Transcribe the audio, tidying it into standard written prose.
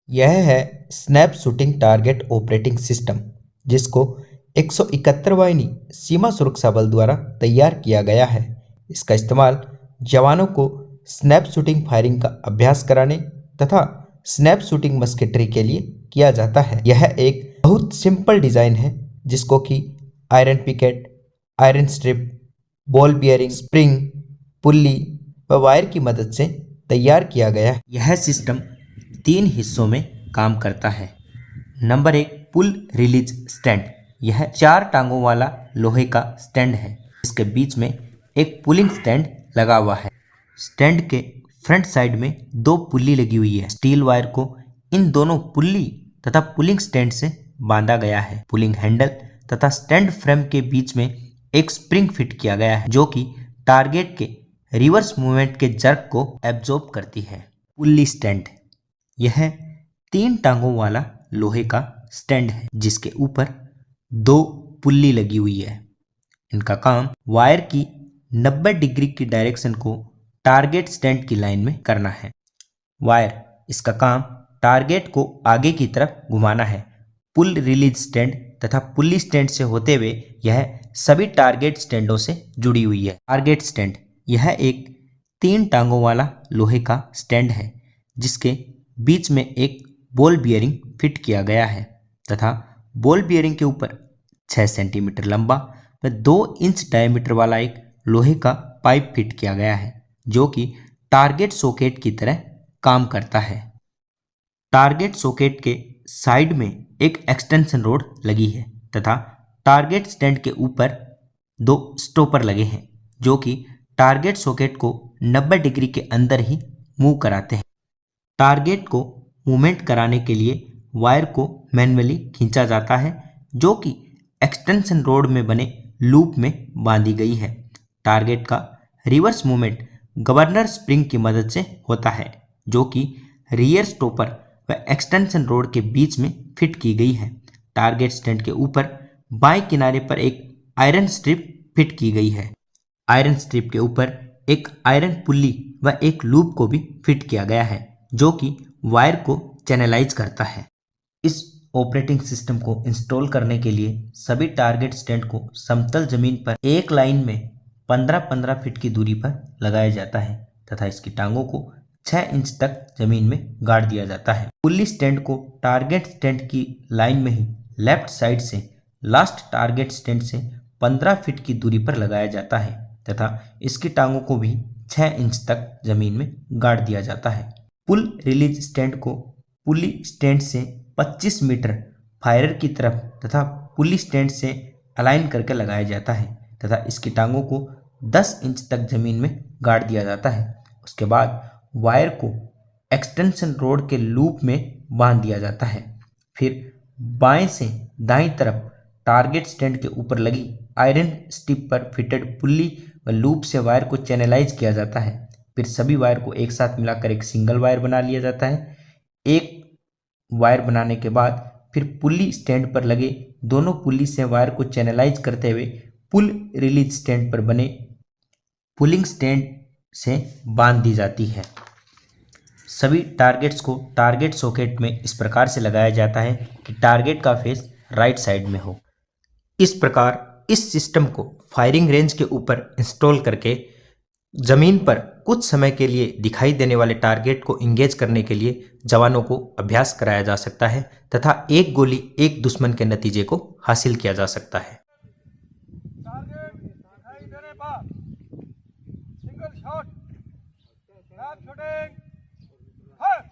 यह है snap shooting target operating system, जिसको 171 वाहिनी सीमा सुरक्षा बल द्वारा तैयार किया गया है। इसका इस्तेमाल जवानों को स्नैप शूटिंग फायरिंग का अभ्यास कराने तथा स्नैप शूटिंग मस्केटरी के लिए किया जाता है। यह एक बहुत सिंपल डिजाइन है, जिसको कि iron picket, iron strip, ball bearing, spring, pulley व वायर की मदद से तैयार किया गया है। यह सिस्टम 3 हिस्सों में काम करता है। नंबर 1, पुल रिलीज स्टैंड। यह 4 टांगों वाला लोहे का स्टैंड है। इसके बीच में एक पुलिंग स्टैंड लगा हुआ है। स्टैंड के फ्रंट साइड में 2 पुल्ली लगी हुई है। स्टील वायर को इन दोनों पुल्ली तथा पुलिंग स्टैंड से बांधा गया है। पुलिंग हैंडल तथा स्टैंड फ्रेम के बीच में एक स्प्रिंग फिट किया गया है, जो कि टारगेट के रिवर्स मूवमेंट के जर्क को एब्जॉर्ब करती है। पुल्ली स्टैंड, यह 3 टांगों वाला लोहे का स्टैंड है, जिसके ऊपर 2 पुल्ली लगी हुई है। इनका काम वायर की 90 डिग्री की डायरेक्शन को टारगेट स्टैंड की लाइन में करना है। वायर, इसका काम टारगेट को आगे की तरफ घुमाना है। पुल रिलीज स्टैंड तथा पुल्ली स्टैंड से होते हुए यह सभी टारगेट स्टैंडों से जुड़ी हुई है। टारगेट स्टैंड, यह एक 3 टांगों वाला लोहे का स्टैंड है, जिसके बीच में एक बॉल बियरिंग फिट किया गया है तथा बॉल बियरिंग के ऊपर 6 सेंटीमीटर लंबा व 2 इंच डायमीटर वाला एक लोहे का पाइप फिट किया गया है, जो कि टारगेट सॉकेट की तरह काम करता है। टारगेट सॉकेट के साइड में एक एक्सटेंशन रोड लगी है तथा टारगेट स्टैंड के ऊपर 2 स्टॉपर लगे हैं, जो कि टारगेट सॉकेट को 90 डिग्री के अंदर ही मूव कराते हैं। टारगेट को मूवमेंट कराने के लिए वायर को मैन्युअली खींचा जाता है, जो कि एक्सटेंशन रोड में बने लूप में बांधी गई है। टारगेट का रिवर्स मूवमेंट गवर्नर स्प्रिंग की मदद से होता है, जो कि रियर स्टॉपर व एक्सटेंशन रोड के बीच में फिट की गई है। टारगेट स्टैंड के ऊपर बाएं किनारे पर एक आयरन स्ट्रिप फिट की गई है। आयरन स्ट्रिप के ऊपर एक आयरन पुल्ली व एक लूप को भी फिट किया गया है, जो कि वायर को चैनलाइज करता है। इस ऑपरेटिंग सिस्टम को इंस्टॉल करने के लिए सभी टारगेट स्टैंड को समतल जमीन पर एक लाइन में 15-15 फीट की दूरी पर लगाया जाता है तथा इसकी टांगों को 6 इंच तक जमीन में गाड़ दिया जाता है। पुल्ली स्टैंड को टारगेट स्टैंड की लाइन में ही लेफ्ट साइड से लास्ट टारगेट स्टैंड से 15 फीट की दूरी पर लगाया जाता है तथा इसकी टांगों को भी 6 इंच तक जमीन में गाड़ दिया जाता है। पुल रिलीज स्टैंड को पुली स्टैंड से 25 मीटर फायरर की तरफ तथा पुली स्टैंड से अलाइन करके लगाया जाता है तथा इसकी टांगों को 10 इंच तक जमीन में गाड़ दिया जाता है। उसके बाद वायर को एक्सटेंशन रोड के लूप में बांध दिया जाता है। फिर बाएं से दाईं तरफ टारगेट स्टैंड के ऊपर लगी आयरन स्टिप पर फिटेड पुल्ली व लूप से वायर को चैनलाइज किया जाता है। फिर सभी वायर को एक साथ मिलाकर एक सिंगल वायर बना लिया जाता है। एक वायर बनाने के बाद फिर पुल्ली स्टैंड पर लगे दोनों पुल्ली से वायर को चैनलाइज करते हुए पुल रिलीज स्टैंड पर बने पुलिंग स्टैंड से बांध दी जाती है। सभी टारगेट्स को टारगेट सॉकेट में इस प्रकार से लगाया जाता है कि टारगेट का फेस राइट साइड में हो। इस प्रकार इस सिस्टम को फायरिंग रेंज के ऊपर इंस्टॉल करके जमीन पर कुछ समय के लिए दिखाई देने वाले टारगेट को इंगेज करने के लिए जवानों को अभ्यास कराया जा सकता है तथा एक गोली एक दुश्मन के नतीजे को हासिल किया जा सकता है। टारगेट दिखाई देने पर single shot snap shooting fire.